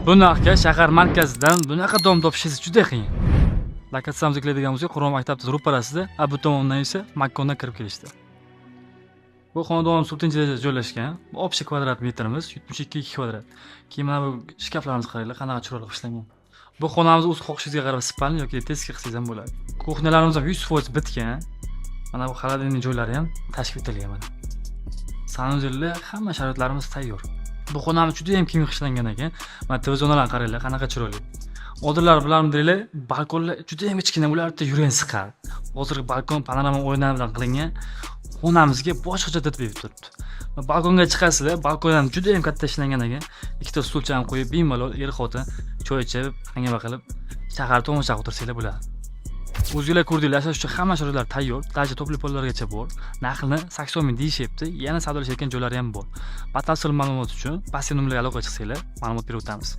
Bunaqa shahar markazidan bunaqa dom topishingiz juda qiyin. Lokatsiyamizga keladigan bo'lsak, Qur'on maktabida ro'parasida, bu tomondan esa Makkondan kirib kelishdi. Bu xonadonimiz 7-darajada joylashgan. Общий kvadrat metrimiz 72 kvadrat. Keyin mana bu shkaflarimizni qaranglar, qanaqa chiroyli ishlangan. Bu xonamiz o'z xohishingizga qarab spalni yoki teskari qilsangiz ham bo'ladi. Kuxnalarimiz ham 100% bitgan. Mana bu xolodilnik joylari ham tashkil etilgan mana. Sanuzellar hamma sharoitlarimiz tayyor. Bu xonamiz juda ham keng ishlangan ekan. Mana televizonalarni qaranglar, qanaqa chiroyli. Oldinlar bilarmidinglar, balkonlar juda ham kichkina, ularda yurgan siqar. Hozirgi balkon panorama o'yinlari bilan qilingan. Xonamizga boshqacha tatbiq turibdi. Balkonga chiqasizlar, balkon ham juda ham katta ishlangan ekan. Ikkita stulcha ham qo'yib, bemalol er-xotin choy ichib, hangama qilib, shahar tomosha qilib o'tirsanglar bo'ladi. O'zingizlar ko'rdinglar, yashash uchun hamma sharoitlar tayyor, даже to'pli pollargacha bor. Narxini 80 ming deyishyapti, yana savdolashayotgan joylari ham bor. Batafsil ma'lumot uchun pastki nomerga aloqaga chiqsanglar, ma'lumot berib o'tamiz.